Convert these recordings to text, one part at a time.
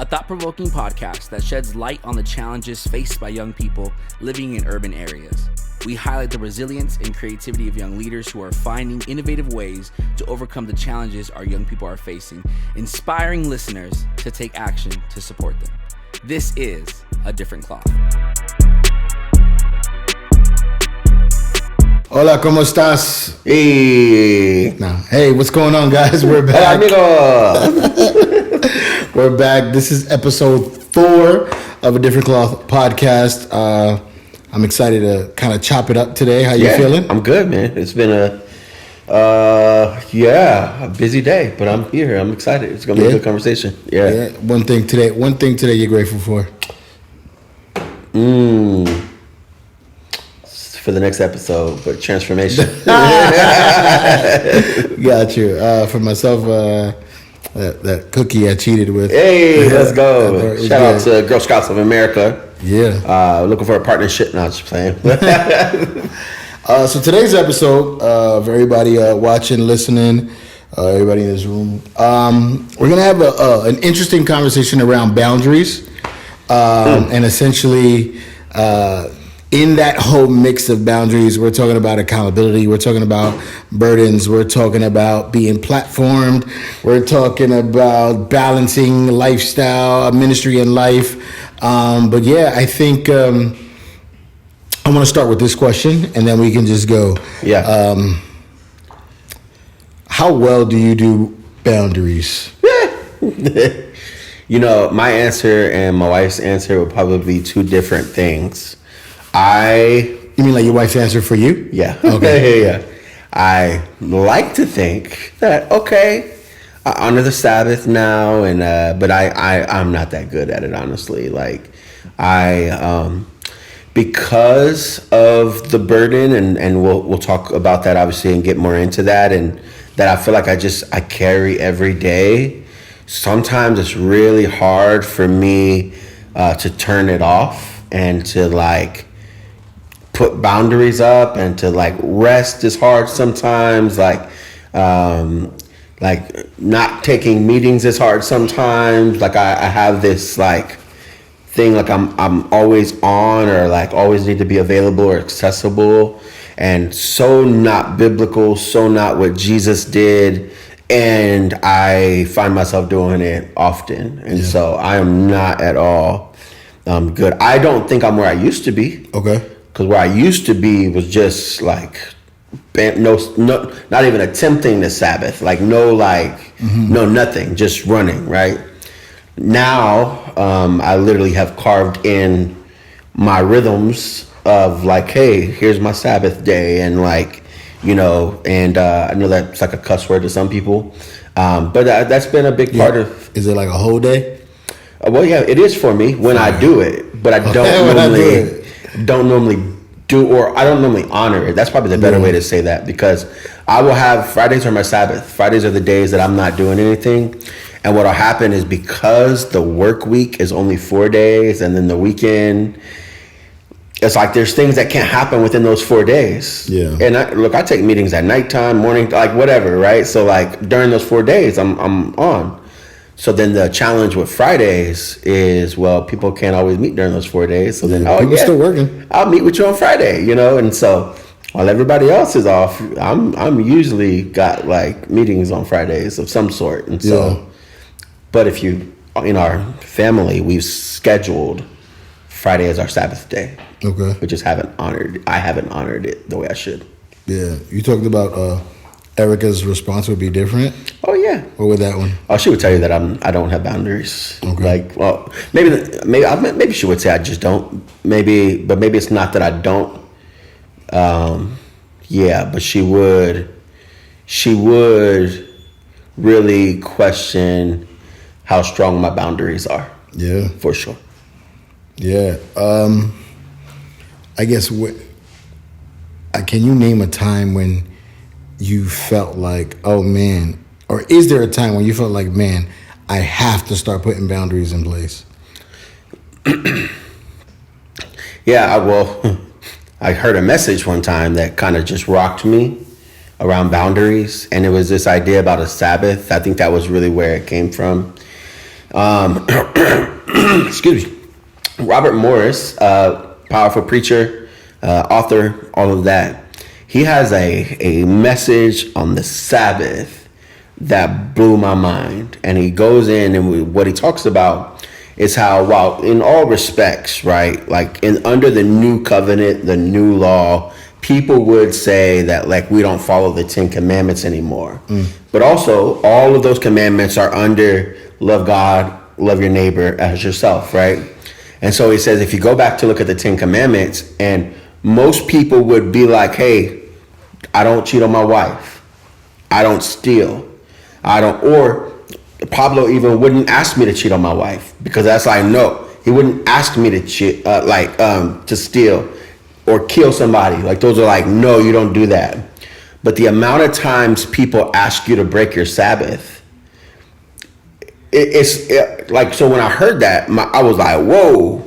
thought-provoking podcast that sheds light on the challenges faced by young people living in urban areas. We highlight the resilience and creativity of young leaders who are finding innovative ways to overcome the challenges our young people are facing, inspiring listeners to take action to support them. This is A Different Cloth. Hola, ¿cómo estás? Hey. Hey, what's going on, guys? We're back. Hola, amigo. We're back. This is episode 4 of A Different Cloth podcast. I'm excited to kind of chop it up today. How you feeling? I'm good, man. It's been a busy day, but I'm here. I'm excited. It's gonna be a good conversation. Yeah. One thing today you're grateful for? For the next episode, but transformation. Got you. For myself, that cookie I cheated with. Hey, let's go. Shout out to Girl Scouts of America. Yeah. Looking for a partnership. No, just playing. So today's episode, for everybody watching, listening, everybody in this room, we're going to have an interesting conversation around boundaries. And essentially, in that whole mix of boundaries, we're talking about accountability, we're talking about burdens, we're talking about being platformed, we're talking about balancing lifestyle, ministry, and life. But yeah, I think I want to start with this question, and then we can just go. Yeah. How well do you do boundaries? You know, my answer and my wife's answer would probably be two different things. You mean like your wife's answer for you? Yeah. Okay. Yeah. I like to think that, I honor the Sabbath now, and but I'm not that good at it, honestly. Like, because of the burden, and we'll talk about that obviously and get more into that, and that I feel like I carry every day. Sometimes it's really hard for me to turn it off and to like put boundaries up, and to like rest is hard sometimes. Like not taking meetings is hard sometimes. Like I have this like thing, like I'm always on, or like always need to be available or accessible, and so not biblical, so not what Jesus did. And I find myself doing it often. And so I am not at all good. I don't think I'm where I used to be. Okay. Because where I used to be was just like, no, not even attempting the Sabbath. Like no, no nothing, just running, right? Now, I literally have carved in my rhythms of like, hey, here's my Sabbath day. And like, you know, and I know that's like a cuss word to some people. But that's been a big part of. Is it like a whole day? Well, yeah, it is for me when I do it, but I don't normally do, or I don't normally honor it. That's probably the better way to say that, because I will have Fridays are my Sabbath. Fridays are the days that I'm not doing anything. And what'll happen is, because the work week is only 4 days, and then the weekend, it's like there's things that can't happen within those 4 days. Yeah. And I take meetings at nighttime, morning, like whatever, right? So like during those 4 days, I'm on. So then the challenge with Fridays is, well, people can't always meet during those 4 days. So then, people still working. I'll meet with you on Friday, you know? And so while everybody else is off, I'm usually got like meetings on Fridays of some sort. And so, but if you, in our family, we've scheduled Friday as our Sabbath day. Okay. We just haven't honored it the way I should. Yeah. You talked about Erica's response would be different. Oh yeah. What would that one? Oh, she would tell you that I don't have boundaries. Okay. Like, well, maybe she would say I just don't. Maybe it's not that I don't. But she would really question how strong my boundaries are. Yeah. For sure. Yeah. I guess can you name a time when you felt like, oh man, or is there a time when you felt like, man, I have to start putting boundaries in place? Yeah, I heard a message one time that kind of just rocked me around boundaries, and it was this idea about a Sabbath. I think that was really where it came from. Excuse me. Robert Morris, powerful preacher, author, all of that. He has a message on the Sabbath that blew my mind. And he goes in and what he talks about is how, while in all respects, right, like under the new covenant, the new law, people would say that like we don't follow the 10 commandments anymore. But also all of those commandments are under love God, love your neighbor as yourself, right? And so he says, if you go back to look at the 10 commandments, and most people would be like, hey, I don't cheat on my wife. I don't steal. Or Pablo even wouldn't ask me to cheat on my wife, because that's like, no, he wouldn't ask me to cheat, to steal or kill somebody. Like those are like, no, you don't do that. But the amount of times people ask you to break your Sabbath, so when I heard that, I was like, whoa,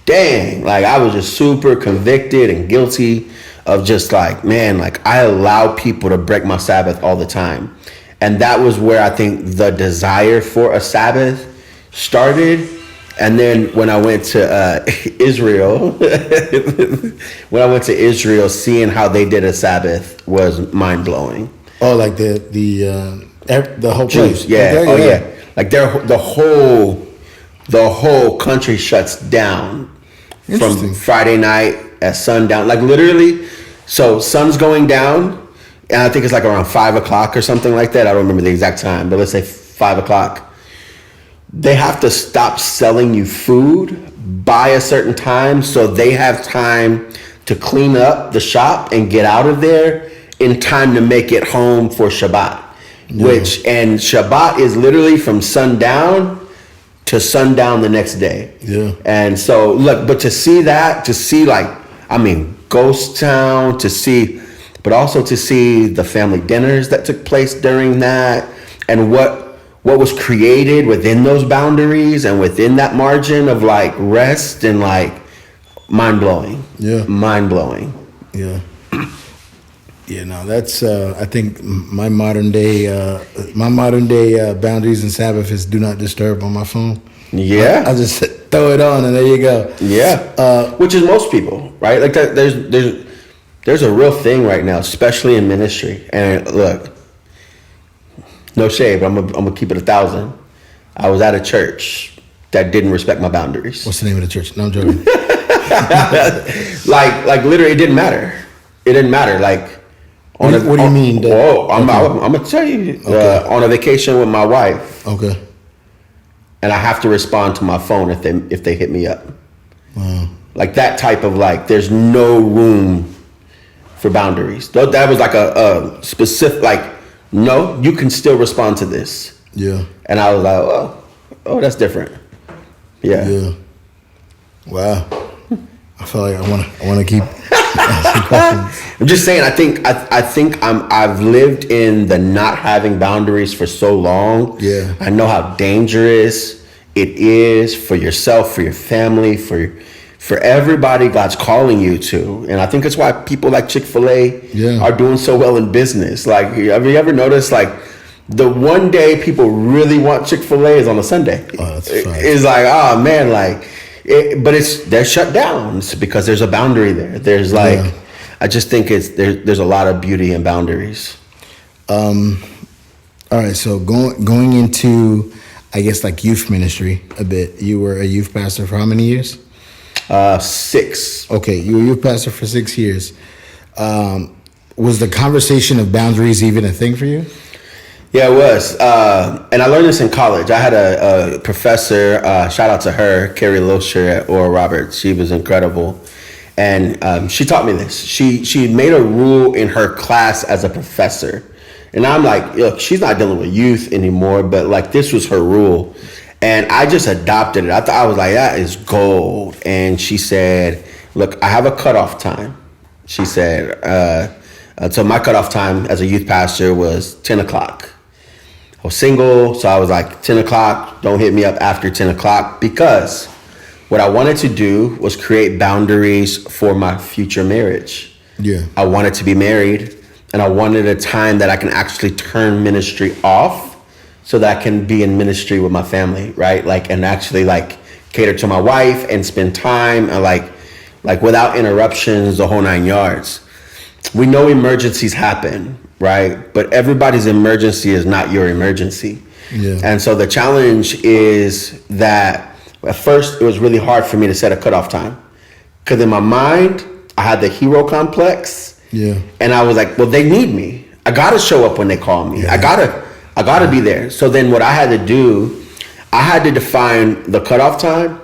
dang. Like I was just super convicted and guilty of just like, man, like I allow people to break my Sabbath all the time. And that was where I think the desire for a Sabbath started. And then when I went to Israel, seeing how they did a Sabbath was mind blowing. Oh, like the whole place. Yeah. Okay, yeah. Like the whole country shuts down from Friday night at sundown. Like literally, so sun's going down, and I think it's like around 5 o'clock or something like that. I don't remember the exact time, but let's say 5 o'clock. They have to stop selling you food by a certain time, so they have time to clean up the shop and get out of there in time to make it home for Shabbat. Yeah. And Shabbat is literally from sundown to sundown the next day. Yeah. And so look, but to see ghost town, but also to see the family dinners that took place during that, and what was created within those boundaries and within that margin of like rest, and like mind blowing. Yeah. Mind blowing. Yeah. Yeah, no, that's I think my modern day boundaries and Sabbath is do not disturb on my phone. Yeah, I just throw it on and there you go. Yeah, which is most people, right? Like that, there's a real thing right now, especially in ministry. And look, no shade, but I'm gonna keep it 1,000. I was at a church that didn't respect my boundaries. What's the name of the church? No, I'm joking. like literally, it didn't matter. It didn't matter. Like. What do you mean? I'm gonna tell you. Okay. On a vacation with my wife. Okay. And I have to respond to my phone if they hit me up. Wow. Like that type of like, there's no room for boundaries. That was like a specific like, no, you can still respond to this. Yeah. And I was like, oh, that's different. Yeah. Yeah. Wow. I feel like I want to keep asking questions. I'm just saying. I think I've lived in the not having boundaries for so long. Yeah. I know how dangerous it is for yourself, for your family, for everybody God's calling you to. And I think that's why people like Chick-fil-A are doing so well in business. Like, have you ever noticed like the one day people really want Chick-fil-A is on a Sunday? Oh, that's fine. It's like, oh man, like. But they're shut down because there's a boundary there. There's like, I just think there's a lot of beauty in boundaries. All right, so going into, I guess, like youth ministry a bit. You were a youth pastor for how many years? 6. Okay, you were a youth pastor for 6 years. Was the conversation of boundaries even a thing for you? Yeah, it was. And I learned this in college. I had a professor, shout out to her, Carrie Loescher at Oral Roberts. She was incredible. And she taught me this. She made a rule in her class as a professor. And I'm like, look, she's not dealing with youth anymore, but like this was her rule. And I just adopted it. I was like, that is gold. And she said, look, I have a cutoff time. She said, so my cutoff time as a youth pastor was 10 o'clock. I was single, so I was like 10 o'clock, don't hit me up after 10 o'clock, because what I wanted to do was create boundaries for my future marriage. Yeah. I wanted to be married, and I wanted a time that I can actually turn ministry off so that I can be in ministry with my family, right? Like, and actually like cater to my wife and spend time and like without interruptions, the whole 9 yards. We know emergencies happen, right? But everybody's emergency is not your emergency. Yeah. And so the challenge is that at first it was really hard for me to set a cutoff time, because in my mind I had the hero complex. Yeah. And I was like, well, they need me. I gotta show up when they call me. Yeah. I gotta be there. So then what I had to do, I had to define the cutoff time.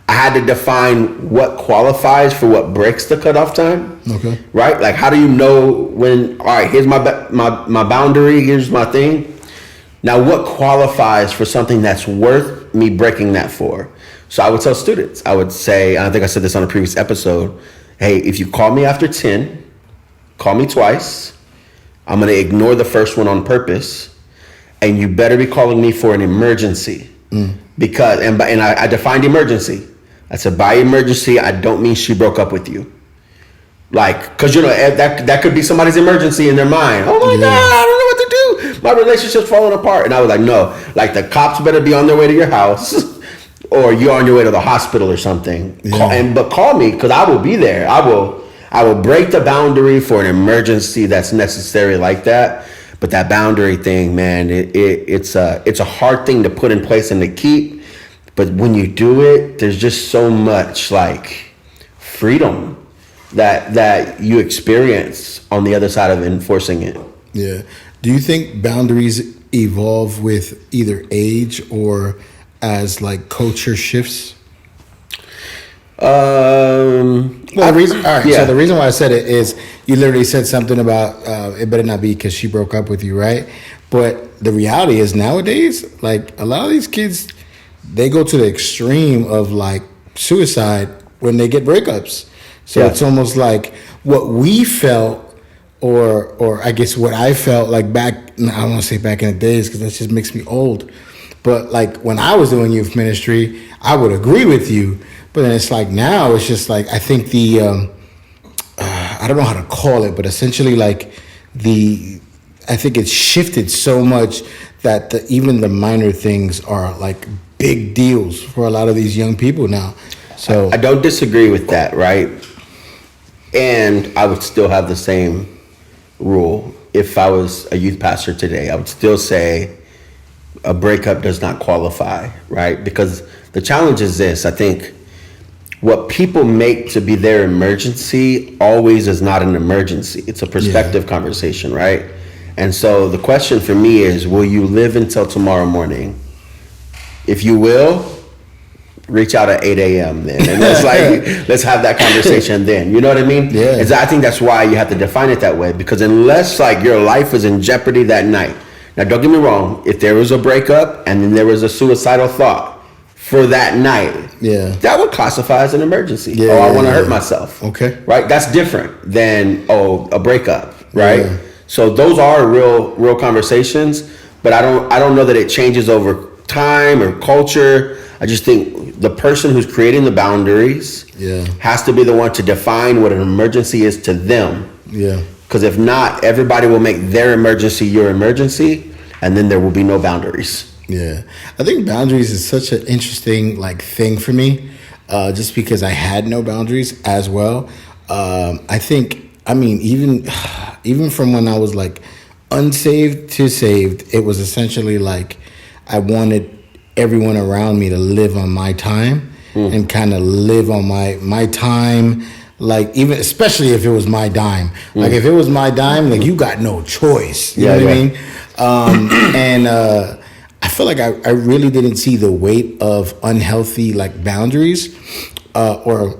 I had to define what qualifies for what breaks the cutoff time. Okay. Right? Like, how do you know when, all right, here's my boundary, here's my thing. Now, what qualifies for something that's worth me breaking that for? So I would tell students, I would say, I think I said this on a previous episode, hey, if you call me after 10, call me twice. I'm going to ignore the first one on purpose. And you better be calling me for an emergency. Because, and I defined emergency. I said, by emergency, I don't mean she broke up with you. Like, because, you know, that could be somebody's emergency in their mind. Oh, my God, I don't know what to do. My relationship's falling apart. And I was like, no, like the cops better be on their way to your house or you're on your way to the hospital or something. Yeah. But call me, because I will be there. I will break the boundary for an emergency that's necessary like that. But that boundary thing, man, it's a hard thing to put in place and to keep. But when you do it, there's just so much like freedom that you experience on the other side of enforcing it. Yeah. Do you think boundaries evolve with either age or as like culture shifts? Well, So the reason why I said it is you literally said something about it better not be because she broke up with you, right? But the reality is nowadays, like a lot of these kids, they go to the extreme of like suicide when they get breakups. So it's almost like what we felt, or I guess what I felt like back, I don't want to say back in the days because that just makes me old. But like when I was doing youth ministry, I would agree with you. But then it's like now it's just like, I think I don't know how to call it, but essentially like I think it's shifted so much that even the minor things are like big deals for a lot of these young people now. So I don't disagree with that, right? And I would still have the same rule. If I was a youth pastor today, I would still say a breakup does not qualify, right? Because the challenge is this, I think what people make to be their emergency always is not an emergency. It's a perspective conversation, right? And so the question for me is, will you live until tomorrow morning? If you will, reach out at 8 a.m. then. And let's have that conversation then. You know what I mean? Yeah. I think that's why you have to define it that way. Because unless like your life is in jeopardy that night. Now, don't get me wrong. If there was a breakup and then there was a suicidal thought for that night, that would classify as an emergency. I want to hurt myself. Okay. Right? That's different than, a breakup, right? Yeah. So those are real conversations, but I don't know that it changes over time or culture. I just think the person who's creating the boundaries has to be the one to define what an emergency is to them. Yeah. Because if not, everybody will make their emergency your emergency, and then there will be no boundaries. Yeah, I think boundaries is such an interesting like thing for me, just because I had no boundaries as well. I think, I mean, even from when I was like unsaved to saved, it was essentially like I wanted everyone around me to live on my time and kind of live on my time. Like, even especially if it was my dime. Like if it was my dime, like you got no choice. You know what I mean? And I feel like I really didn't see the weight of unhealthy like boundaries or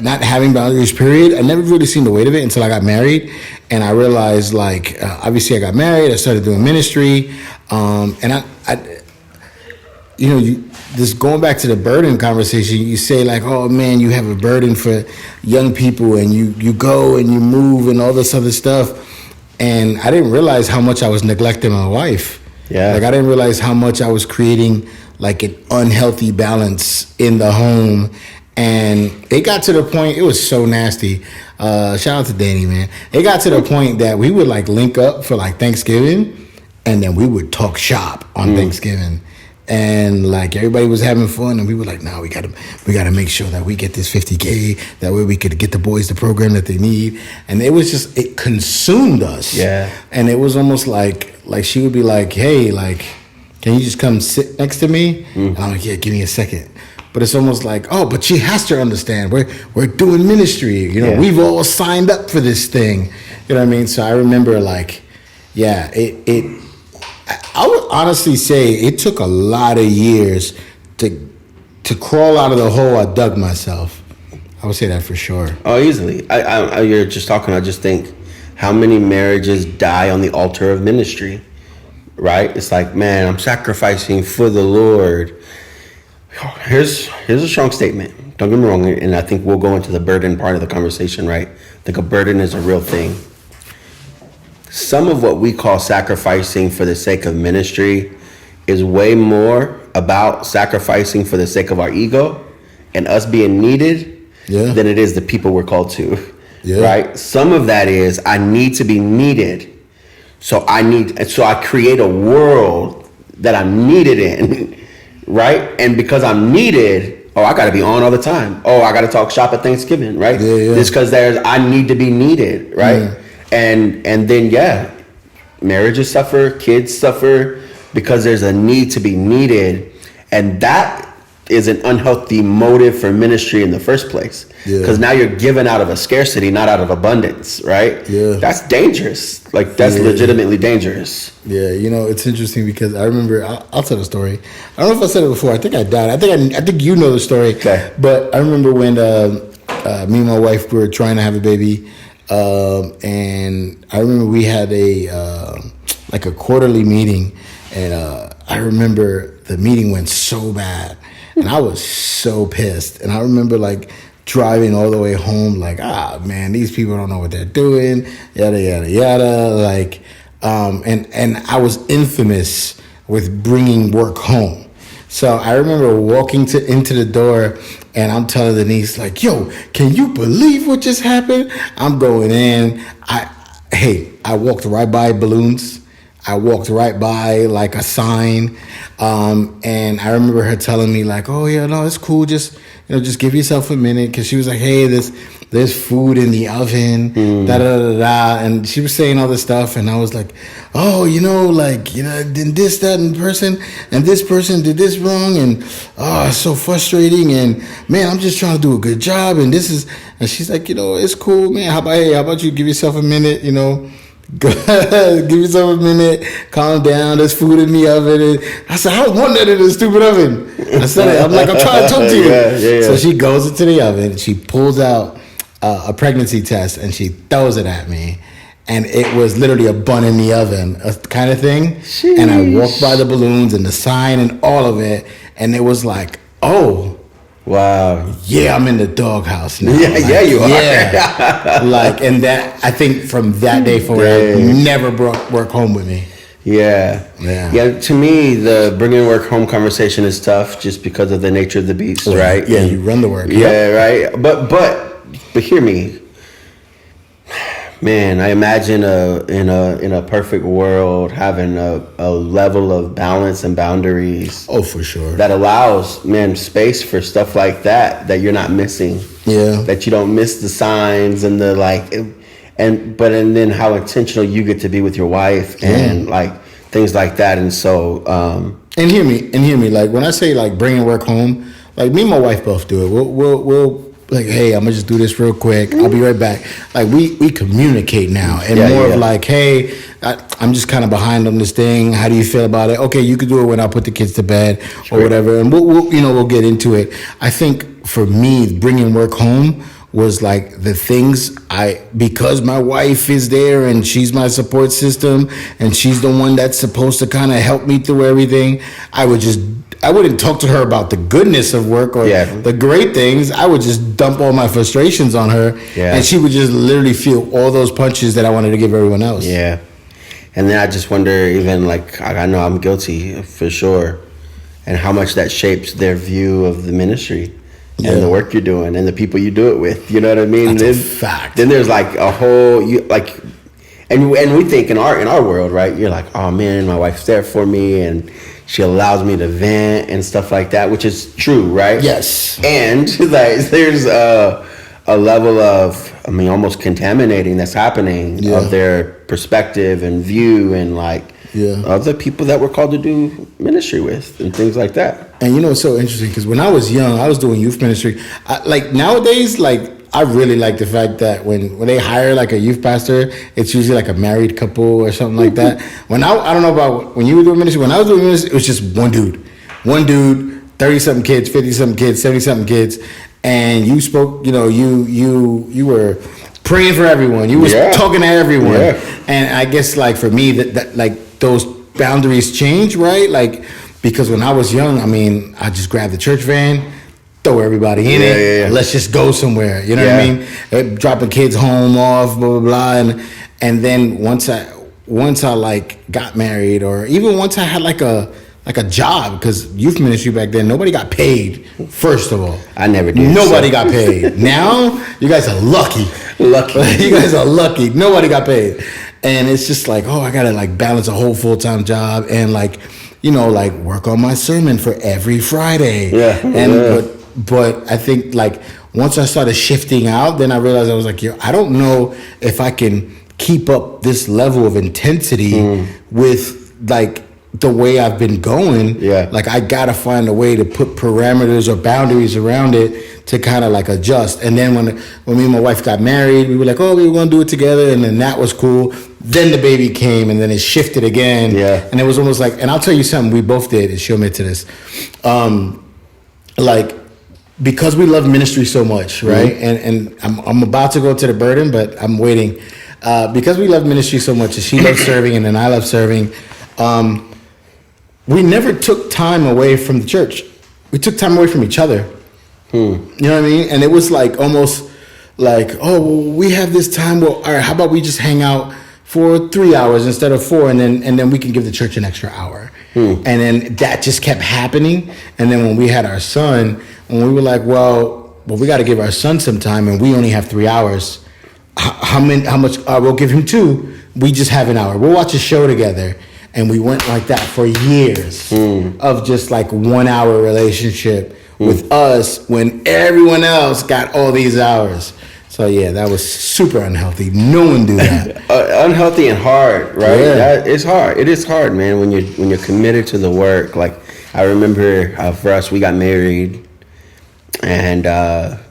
not having boundaries, period. I never really seen the weight of it until I got married. And I realized like, obviously I got married, I started doing ministry. And I just going back to the burden conversation, you say like, oh man, you have a burden for young people and you go and you move and all this other stuff. And I didn't realize how much I was neglecting my wife. Yeah. Like I didn't realize how much I was creating like an unhealthy balance in the home. And it got to the point, it was so nasty. Shout out to Danny, man. It got to the point that we would like link up for like Thanksgiving. and then we would talk shop on Thanksgiving. And like everybody was having fun, and we were like, "No, we gotta make sure that we get this $50K. That way we could get the boys the program that they need." And it was just, it consumed us. Yeah. And it was almost like she would be like, "Hey, like, can you just come sit next to me?" And I'm like, "Yeah, give me a second." But it's almost like, oh, but she has to understand we're doing ministry. You know, we've all signed up for this thing. You know what I mean? So I remember like, yeah, I would honestly say it took a lot of years to crawl out of the hole I dug myself. I would say that for sure. Oh, easily. I you're just talking. I just think how many marriages die on the altar of ministry, right? It's like, man, I'm sacrificing for the Lord. Here's a strong statement. Don't get me wrong, and I think we'll go into the burden part of the conversation, right? I think a burden is a real thing. Some of what we call sacrificing for the sake of ministry is way more about sacrificing for the sake of our ego and us being needed than it is the people we're called to, right? Some of that is, I need to be needed. So I create a world that I'm needed in, right? And because I'm needed, I got to be on all the time. I got to talk shop at Thanksgiving, right? Just because I need to be needed, right? And then, marriages suffer, kids suffer because there's a need to be needed. And that is an unhealthy motive for ministry in the first place. Because now you're giving out of a scarcity, not out of abundance, right? That's dangerous. Like, that's legitimately dangerous. Yeah, you know, it's interesting because I remember, I'll tell the story. I don't know if I said it before. I think I died. I think you know the story. Okay. But I remember when me and my wife were trying to have a baby. And I remember we had a quarterly meeting, and I remember the meeting went so bad, and I was so pissed. And I remember like driving all the way home, like, man, these people don't know what they're doing, yada yada yada. Like, and I was infamous with bringing work home. So I remember walking into the door, and I'm telling Denise, like, yo, can you believe what just happened? I'm going in. I walked right by balloons. I walked right by like a sign. And I remember her telling me like, oh yeah, no, it's cool. Just give yourself a minute. Cause she was like, hey, there's food in the oven, da da da da. And she was saying all this stuff. And I was like, oh, then this, that, and this person did this wrong. And it's so frustrating. And man, I'm just trying to do a good job. And and she's like, it's cool, man. How about you give yourself a minute, Give yourself a minute, calm down, there's food in the oven. And I said, I don't want that in the stupid oven. I said it. I'm like, I'm trying to talk to you. Yeah. So she goes into the oven, she pulls out a pregnancy test, and she throws it at me. And it was literally a bun in the oven kind of thing. Sheesh. And I walked by the balloons and the sign and all of it. And it was like, oh, wow. Yeah, I'm in the doghouse now. Yeah, like, you are. Yeah. Like, and that, I think from that day forward, never brought work home with me. Yeah. To me, the bringing work home conversation is tough just because of the nature of the beast, right? Yeah, you run the work. Yeah, right. But hear me. Man, I imagine in a perfect world having a level of balance and boundaries. Oh, for sure. That allows, space for stuff like that you're not missing. Yeah. That you don't miss the signs and the like, and then how intentional you get to be with your wife and like things like that. And so, and hear me. Like when I say like bringing work home, like me and my wife both do it. We'll like, hey, I'm gonna just do this real quick. I'll be right back. Like we communicate now, and of like, hey, I'm just kind of behind on this thing. How do you feel about it? Okay, you could do it when I put the kids to bed or whatever, and we'll get into it. I think for me, bringing work home was like the things because my wife is there and she's my support system and she's the one that's supposed to kind of help me through everything. I wouldn't talk to her about the goodness of work or the great things. I would just dump all my frustrations on her, and she would just literally feel all those punches that I wanted to give everyone else. Yeah. And then I just wonder, even like, I know I'm guilty for sure, and how much that shapes their view of the ministry and the work you're doing and the people you do it with. You know what I mean? That's a fact. Then there's like a whole, And we think in our world, right? You're like, oh man, my wife's there for me, and she allows me to vent and stuff like that, which is true, right? Yes. And like, there's a level of, I mean, almost contaminating that's happening of their perspective and view, and like of the people that we're called to do ministry with and things like that. And you know, it's so interesting because when I was young, I was doing youth ministry. Like nowadays, like I really like the fact that when they hire like a youth pastor, it's usually like a married couple or something like that. When I don't know about when you were doing ministry. When I was doing ministry, it was just one dude, 30-something kids, 50-something kids, 70-something kids, and you spoke. You know, you were praying for everyone. You was talking to everyone. Yeah. And I guess like for me that like those boundaries change, right? Like because when I was young, I mean, I just grabbed the church van. Throw everybody in it. Yeah. Let's just go somewhere. You know what I mean? Dropping kids home off, blah blah blah, and then once I like got married, or even once I had like a job, because youth ministry back then nobody got paid. First of all, I never did. Nobody got paid. Now you guys are lucky. You guys are lucky. Nobody got paid, and it's just like, oh, I gotta like balance a whole full-time job and like, you know, like work on my sermon for every Friday. But I think like once I started shifting out, then I realized I was like, I don't know if I can keep up this level of intensity with like the way I've been going. Yeah. Like I gotta find a way to put parameters or boundaries around it to kind of like adjust. And then when me and my wife got married, we were like, oh, we were gonna do it together, and then that was cool. Then the baby came, and then it shifted again. Yeah. And it was almost like, and I'll tell you something we both did, and she'll admit to this. Like, because we love ministry so much, right? And I'm about to go to the burden, but I'm waiting. Because we love ministry so much, and she loves serving, and then I love serving, we never took time away from the church. We took time away from each other. You know what I mean? And it was like almost like, oh, well, we have this time. Well, all right, how about we just hang out for 3 hours instead of 4, and then we can give the church an extra hour. And then that just kept happening. And then when we had our son, when we were like, well, we got to give our son some time, and we only have 3 hours. How much? We'll give him 2. We just have an hour. We'll watch a show together. And we went like that for years of just like 1 hour relationship with us when everyone else got all these hours. So yeah, that was super unhealthy. No one do that. Unhealthy and hard, right? Yeah. It's hard. It is hard, man. When you're committed to the work. Like I remember for us, we got married. And,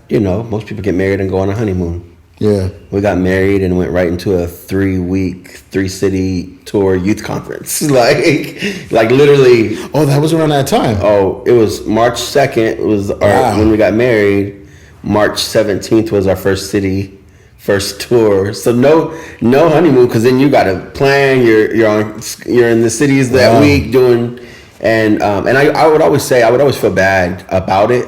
you know, most people get married and go on a honeymoon. Yeah. We got married and went right into a 3-week, 3-city tour youth conference. like literally. Oh, that was around that time. Oh, it was March 2nd. It was when we got married. March 17th was our first tour. So no honeymoon, because then you got to plan. You're in the cities that week doing, and I would always feel bad about it.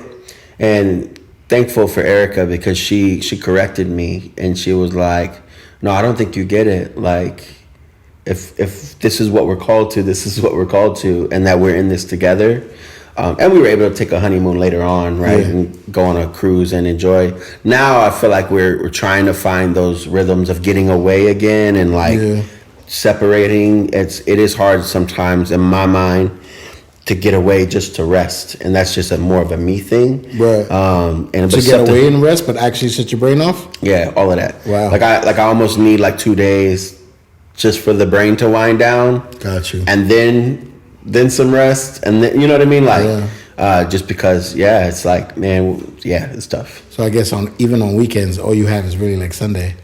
And thankful for Erica, because she corrected me, and she was like, no, I don't think you get it. Like, if this is what we're called to, this is what we're called to, and that we're in this together. And we were able to take a honeymoon later on, right? Yeah. And go on a cruise and enjoy. Now I feel like we're trying to find those rhythms of getting away again and like separating. It is hard sometimes in my mind to get away just to rest, and that's just more of a me thing, right? And to get away and rest, but actually shut your brain off. Yeah, all of that. Wow. Like I almost need like 2 days just for the brain to wind down. Got you. And then some rest, and then, you know what I mean, like just because it's like, man, it's tough. So I guess even on weekends, all you have is really like Sunday.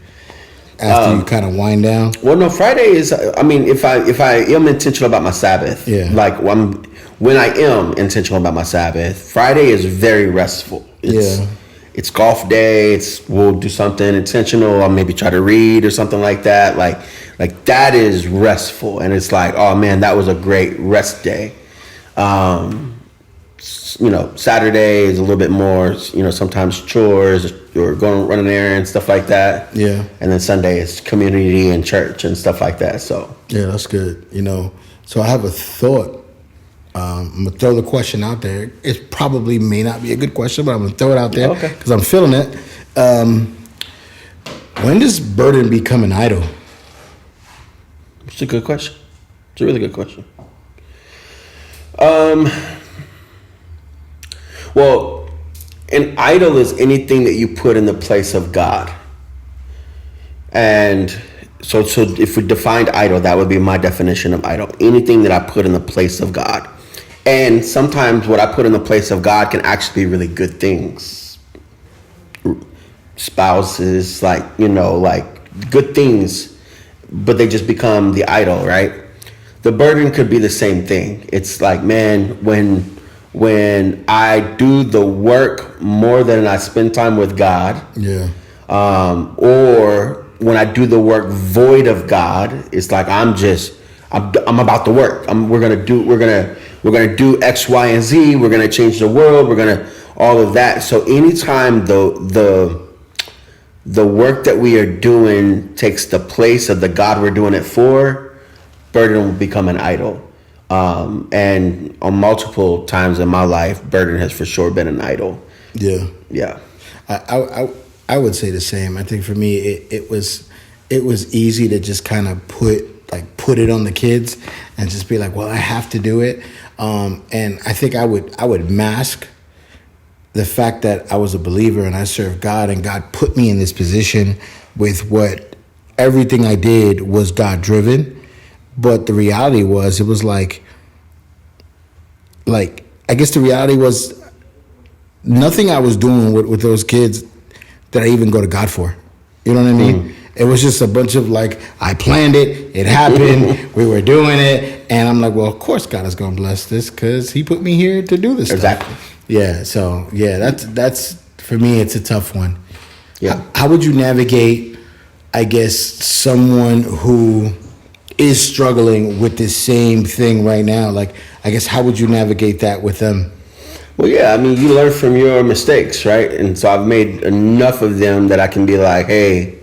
After you kind of wind down. Well, no, Friday is. I mean, if I am intentional about my Sabbath, like when I am intentional about my Sabbath, Friday is very restful. It's golf day. We'll do something intentional. I'll maybe try to read or something like that. Like that is restful, and it's like, oh man, that was a great rest day. You know, Saturday is a little bit more, you know, sometimes chores or run an errand, stuff like that. Yeah. And then Sunday is community and church and stuff like that. So yeah, that's good. You know, so I have a thought. I'm gonna throw the question out there. It probably may not be a good question, but I'm gonna throw it out there because I'm feeling it. When does burden become an idol? It's a good question. It's a really good question. Well, an idol is anything that you put in the place of God. And so if we defined idol, that would be my definition of idol. Anything that I put in the place of God. And sometimes what I put in the place of God can actually be really good things. Spouses, like, like good things, but they just become the idol, right? The burden could be the same thing. It's like, man, when I do the work more than I spend time with God, or when I do the work void of God, it's like I'm about to work. We're gonna do X, Y, and Z. We're gonna change the world. We're gonna all of that. So anytime the work that we are doing takes the place of the God we're doing it for, burden will become an idol. And on multiple times in my life, burden has for sure been an idol. Yeah. I would say the same. I think for me, it was easy to just kind of put it on the kids and just be like, well, I have to do it. And I think I would mask the fact that I was a believer and I served God, and God put me in this position with what everything I did was God driven. But the reality was, it was like I guess the reality was nothing I was doing with those kids that I even go to God for. You know what I mean? It was just a bunch of I planned it, it happened, we were doing it, and I'm like, well, of course God is going to bless this because he put me here to do this Exactly. stuff. Yeah, so that's for me, it's a tough one. Yeah. How would you navigate, I guess, someone who is struggling with this same thing right now? I guess, how would you navigate that with them? Well, yeah, I mean, you learn from your mistakes, right? And so I've made enough of them that I can be like, hey,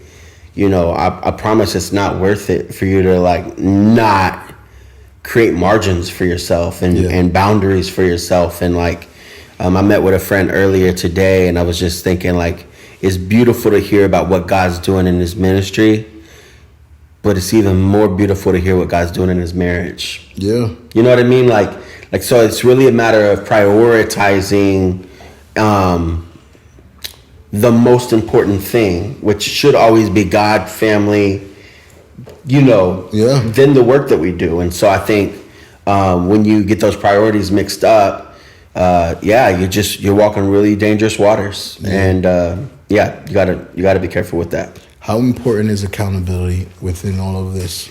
I promise it's not worth it for you to not create margins for yourself and boundaries for yourself. And I met with a friend earlier today, and I was just thinking it's beautiful to hear about what God's doing in his ministry, but it's even more beautiful to hear what God's doing in his marriage. Yeah. You know what I mean? So it's really a matter of prioritizing the most important thing, which should always be God, family, then the work that we do. And so I think when you get those priorities mixed up, you're walking really dangerous waters. Yeah. And you gotta be careful with that. How important is accountability within all of this?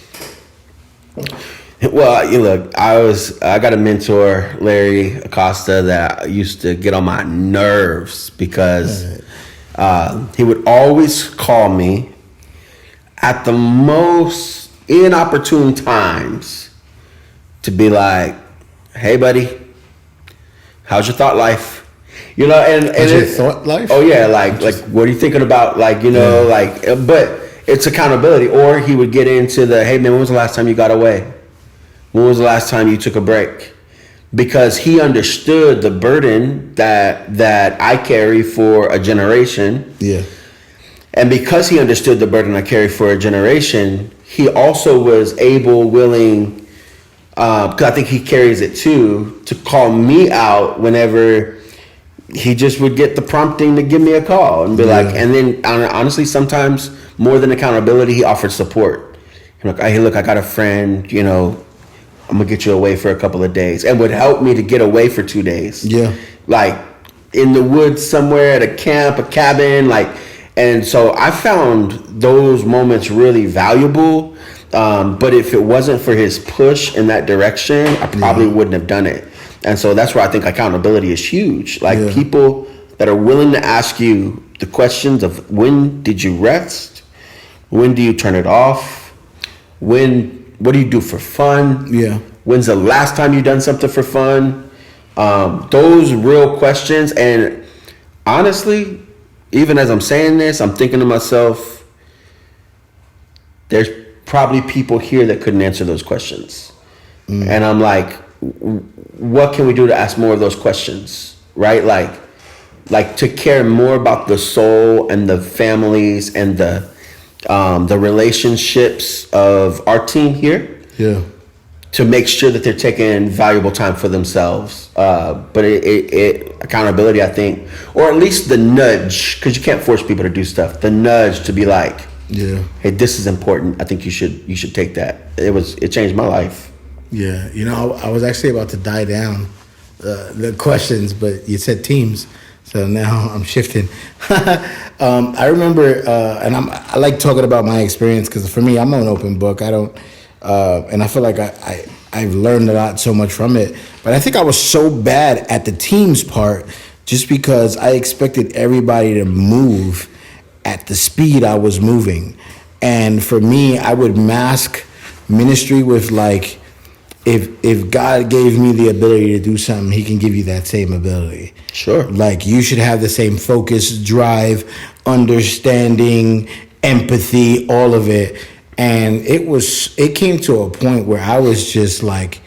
Well, look, I got a mentor, Larry Acosta, that used to get on my nerves because he would always call me at the most inopportune times to be like, hey, buddy, how's your thought life? And your thought life? Oh yeah, what are you thinking about? But it's accountability. Or he would get into the, hey man, when was the last time you got away? When was the last time you took a break? Because he understood the burden that I carry for a generation. Yeah. And because he understood the burden I carry for a generation, he also was willing, because I think he carries it too, to call me out whenever he just would get the prompting to give me a call and be and then honestly, sometimes more than accountability, he offered support. Hey, look, I got a friend, I'm gonna get you away for a couple of days, and would help me to get away for 2 days. Yeah. In the woods somewhere at a camp, a cabin, and so I found those moments really valuable. But if it wasn't for his push in that direction, I probably wouldn't have done it. And so that's where I think accountability is huge. People that are willing to ask you the questions of when did you rest? When do you turn it off? What do you do for fun? Yeah. When's the last time you done something for fun? Those real questions. And honestly, even as I'm saying this, I'm thinking to myself, there's probably people here that couldn't answer those questions. And I'm like, what can we do to ask more of those questions? Right? Like to care more about the soul and the families and the the relationships of our team here. Yeah. To make sure that they're taking valuable time for themselves. But it accountability, I think, or at least the nudge, because you can't force people to do stuff. The nudge to be like, yeah, hey, this is important. I think you should take that. It changed my life. Yeah, I was actually about to die down the questions, but you said teams, so now I'm shifting. I remember, and I like talking about my experience because for me, I'm an open book. I don't. And I feel like I've learned a lot, so much from it. But I think I was so bad at the teams part just because I expected everybody to move at the speed I was moving. And for me, I would mask ministry with like, if God gave me the ability to do something, he can give you that same ability. Sure. Like you should have the same focus, drive, understanding, empathy, all of it. And it came to a point where I was just like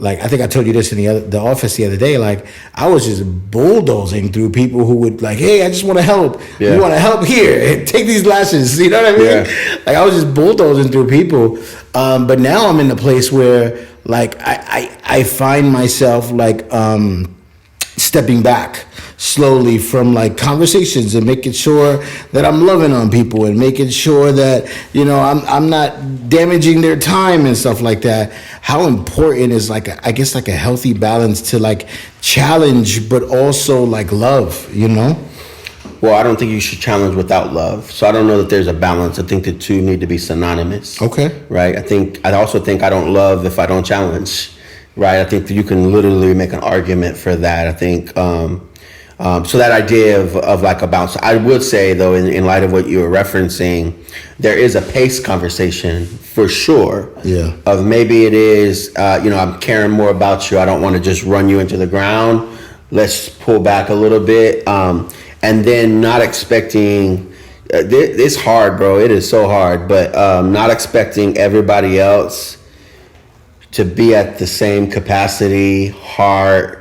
I think I told you this in the office the other day. Like I was just bulldozing through people who would like, hey, I just want to help. Yeah. You want to help here? Take these lashes. You know what I mean? Yeah. Like I was just bulldozing through people. But now I'm in the place where like I find myself like stepping back slowly from like conversations and making sure that I'm loving on people and making sure that I'm not damaging their time and stuff like that. How important is like I guess like a healthy balance to like challenge but also like love, Well, I don't think you should challenge without love. So I don't know that there's a balance. I think the two need to be synonymous. Okay. Right. I also think I don't love if I don't challenge. Right. I think that you can literally make an argument for that. I think so that idea of like a balance. I would say though, in light of what you were referencing, there is a pace conversation for sure. Yeah. Of maybe it is, I'm caring more about you. I don't want to just run you into the ground. Let's pull back a little bit. And then not expecting, it's hard, bro. It is so hard, but not expecting everybody else to be at the same capacity, heart,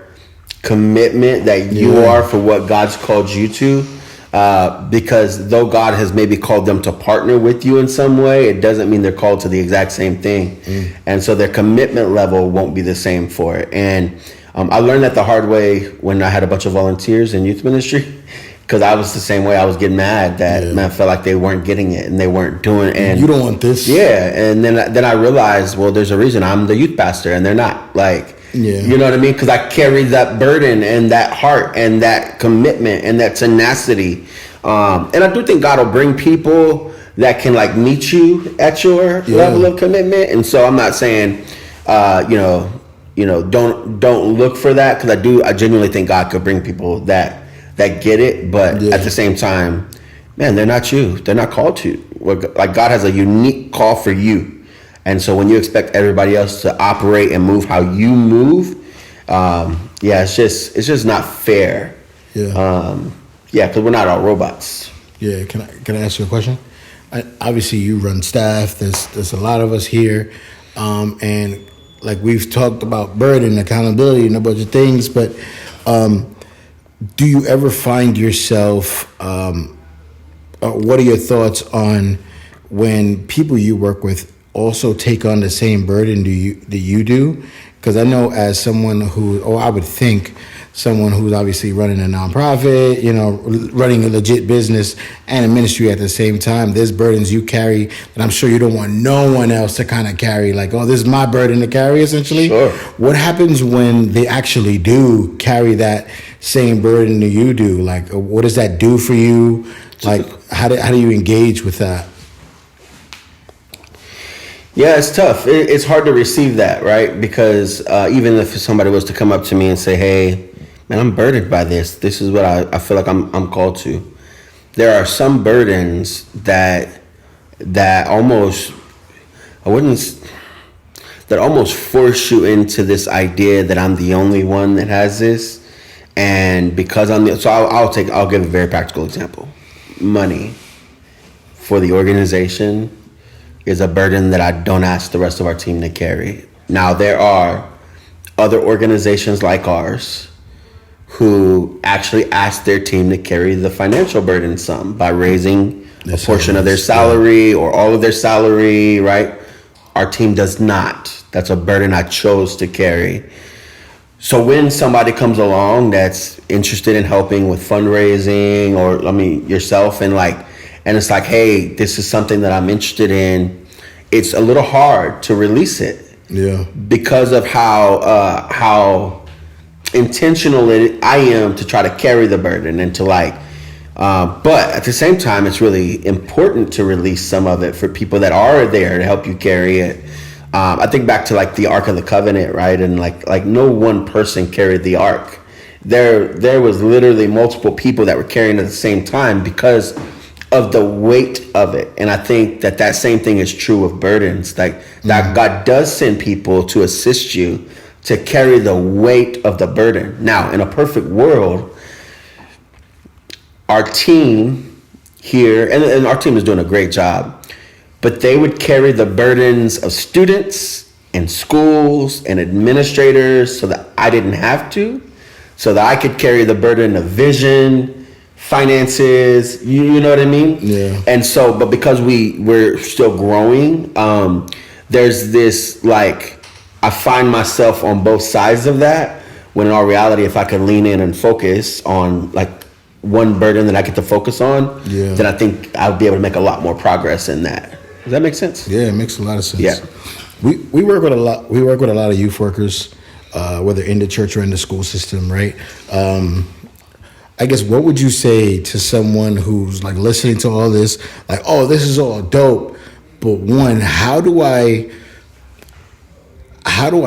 commitment that you are for what God's called you to. Because though God has maybe called them to partner with you in some way, it doesn't mean they're called to the exact same thing. And so their commitment level won't be the same for it. And I learned that the hard way when I had a bunch of volunteers in youth ministry. Because I was the same way. I was getting mad that man, I felt like they weren't getting it and they weren't doing it. And you don't want this. Yeah. And then I realized, well, there's a reason I'm the youth pastor and they're not. Like, you know what I mean? Because I carry that burden and that heart and that commitment and that tenacity. And I do think God will bring people that can like meet you at your level of commitment. And so I'm not saying, don't look for that, because I genuinely think God could bring people that get it, but at the same time, man, they're not you. They're not called to. Like God has a unique call for you, and so when you expect everybody else to operate and move how you move, it's just not fair. Because we're not all robots. Yeah, can I ask you a question? Obviously, you run staff. There's a lot of us here, and like we've talked about burden, accountability, and a bunch of things, but. Do you ever find yourself, what are your thoughts on when people you work with also take on the same burden that you do? Because I know as someone I would think someone who's obviously running a nonprofit, running a legit business and a ministry at the same time, there's burdens you carry that I'm sure you don't want no one else to kind of carry. Like, oh, this is my burden to carry, essentially. Sure. What happens when they actually do carry that same burden that you do? Like, what does that do for you? Like, how do you engage with that? Yeah, it's tough. It's hard to receive that, right? Because even if somebody was to come up to me and say, hey, man, I'm burdened by this. This is what I feel like I'm called to. There are some burdens that almost force you into this idea that I'm the only one that has this. And because I'll give a very practical example. Money for the organization is a burden that I don't ask the rest of our team to carry. Now, there are other organizations like ours who actually ask their team to carry the financial burden some by raising a portion of their salary or all of their salary, right? Our team does not. That's a burden I chose to carry. So when somebody comes along that's interested in helping with fundraising, or yourself, and it's like, hey, this is something that I'm interested in, it's a little hard to release it. Yeah. Because of how intentional I am to try to carry the burden and to but at the same time, it's really important to release some of it for people that are there to help you carry it. I think back to the Ark of the Covenant, right? And like no one person carried the Ark. There was literally multiple people that were carrying it at the same time because of the weight of it. And I think that same thing is true of burdens. That God does send people to assist you to carry the weight of the burden. Now, in a perfect world, our team here, and our team is doing a great job, but they would carry the burdens of students and schools and administrators so that I didn't have to, so that I could carry the burden of vision, finances, you know what I mean? Yeah. And so, but because we're still growing, there's this I find myself on both sides of that, when in all reality, if I could lean in and focus on one burden that I get to focus on, then I think I would be able to make a lot more progress in that. Does that make sense? Yeah, it makes a lot of sense. Yeah. We work with a lot. We work with a lot of youth workers, whether in the church or in the school system, right? I guess, what would you say to someone who's listening to all this, oh, this is all dope, but one, how do I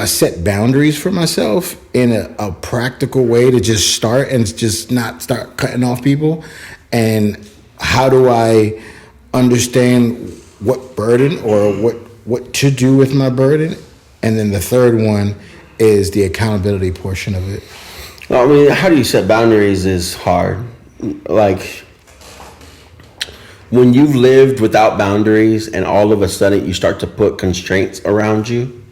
set boundaries for myself in a practical way to just start and just not start cutting off people? And how do I understand what burden or what to do with my burden? And then the third one is the accountability portion of it. Well, how do you set boundaries is hard. When you've lived without boundaries and all of a sudden you start to put constraints around you,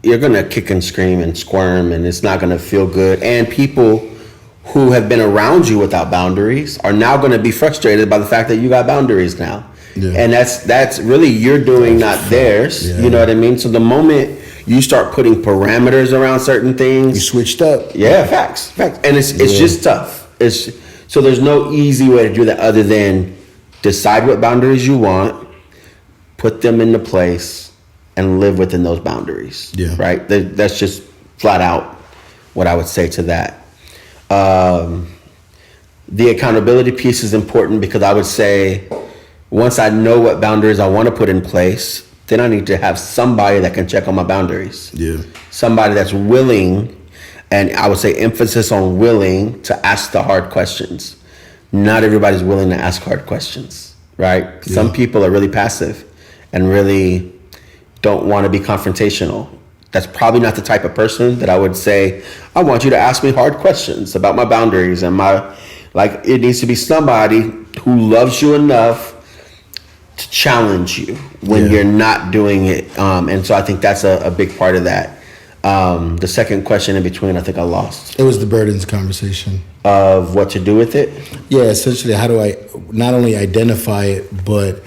you're going to kick and scream and squirm, and it's not going to feel good. And people who have been around you without boundaries are now going to be frustrated by the fact that you got boundaries now. Yeah. And that's really you're doing, not theirs. Yeah. You know what I mean? So the moment you start putting parameters around certain things, you switched up. Yeah, facts. And it's just tough. So there's no easy way to do that other than decide what boundaries you want, put them into place, and live within those boundaries. Yeah. Right? That's just flat out what I would say to that. The accountability piece is important because I would say once I know what boundaries I want to put in place, then I need to have somebody that can check on my boundaries. Yeah. Somebody that's willing, and I would say emphasis on willing, to ask the hard questions. Not everybody's willing to ask hard questions, right? Yeah. Some people are really passive and really don't want to be confrontational. That's probably not the type of person that I would say, I want you to ask me hard questions about my boundaries and it needs to be somebody who loves you enough to challenge you when you're not doing it. And so I think that's a big part of that. The second question in between, I think I lost. It was the burdens conversation. Of what to do with it? Yeah, essentially, how do I not only identify it, but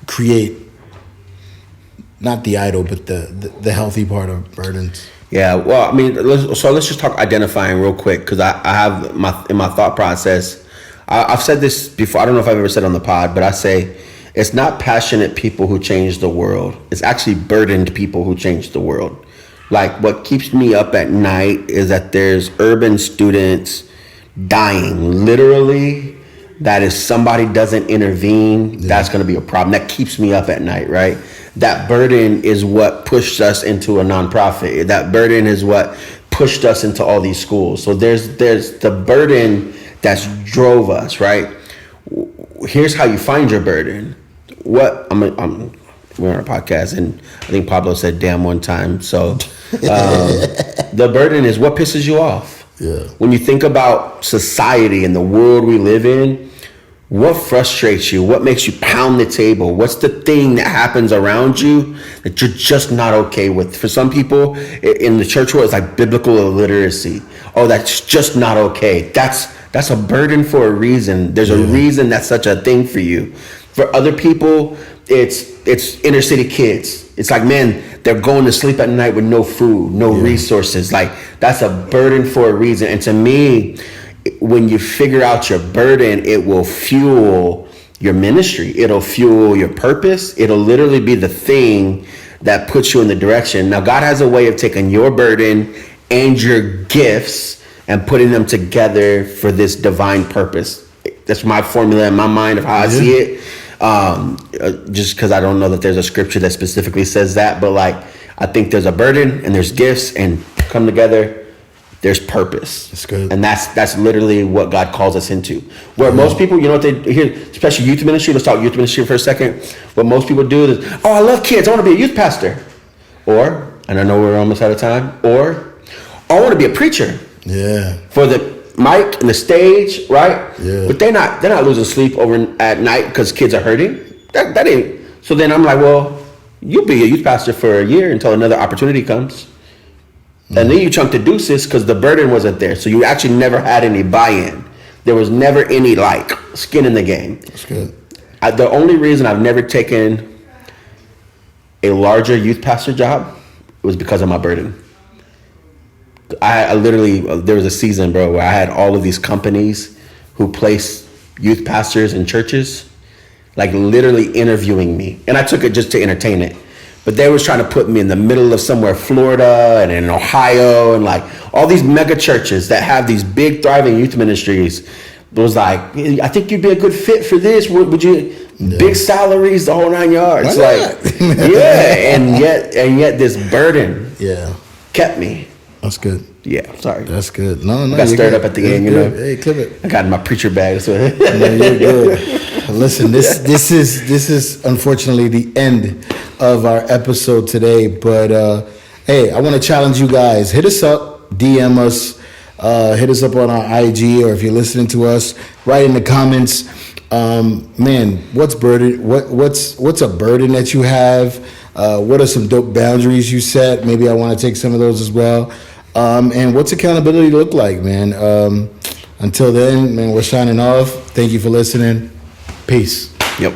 create not the idle, but the healthy part of burdens. Yeah, well, let's just talk identifying real quick, because I have in my thought process, I've said this before. I don't know if I've ever said it on the pod, but I say it's not passionate people who change the world. It's actually burdened people who change the world. What keeps me up at night is that there's urban students dying, literally. That if somebody doesn't intervene, that's going to be a problem. That keeps me up at night, right? That burden is what pushed us into a nonprofit. That burden is what pushed us into all these schools. So there's the burden that's drove us, right? Here's how you find your burden. We're on a podcast, and I think Pablo said "damn" one time. So the burden is what pisses you off. Yeah. When you think about society and the world we live in, what frustrates you? What makes you pound the table? What's the thing that happens around you that you're just not okay with? For some people in the church world, it's like biblical illiteracy. Oh, that's just not okay. That's That's a burden for a reason. There's a reason that's such a thing for you. For other people, it's inner city kids. It's like, man, they're going to sleep at night with no food, no resources. Like, that's a burden for a reason. And to me, when you figure out your burden, it will fuel your ministry. It'll fuel your purpose. It'll literally be the thing that puts you in the direction. Now, God has a way of taking your burden and your gifts and putting them together for this divine purpose. That's my formula in my mind of how I see it. Just because I don't know that there's a scripture that specifically says that, but like, I think there's a burden and there's gifts, and come together, there's purpose. That's good. And that's literally what God calls us into. Where most people, you know what they hear, especially youth ministry, let's talk youth ministry for a second. What most people do is, oh, I love kids, I want to be a youth pastor. Or, and I know we're almost out of time, or I want to be a preacher. Yeah. For the mic and the stage, right? Yeah. But they're not losing sleep over at night because kids are hurting. That ain't. So then I'm like, well, you'll be a youth pastor for a year until another opportunity comes. And then you chunk the deuces because the burden wasn't there. So you actually never had any buy-in. There was never any like skin in the game. That's good. The only reason I've never taken a larger youth pastor job was because of my burden. I literally, there was a season, bro, where I had all of these companies who placed youth pastors in churches, like literally interviewing me. And I took it just to entertain it. But they was trying to put me in the middle of somewhere, Florida and in Ohio, and like all these mega churches that have these big thriving youth ministries. It was like, I think you'd be a good fit for this. Would you? Yeah. Big salaries, the whole 9 yards. Like, yeah, and yet this burden kept me. That's good. Yeah, sorry. That's good. No, I got stirred up at the end, you know. Hey, clip it. I got in my preacher bag. So. No, you're good. Listen, this is unfortunately the end of our episode today. But hey, I want to challenge you guys. Hit us up, DM us, hit us up on our IG, or if you're listening to us, write in the comments. Man, what's burden? What's a burden that you have? What are some dope boundaries you set? Maybe I want to take some of those as well. And what's accountability look like, man? Until then, man, we're signing off. Thank you for listening. Peace. Yep.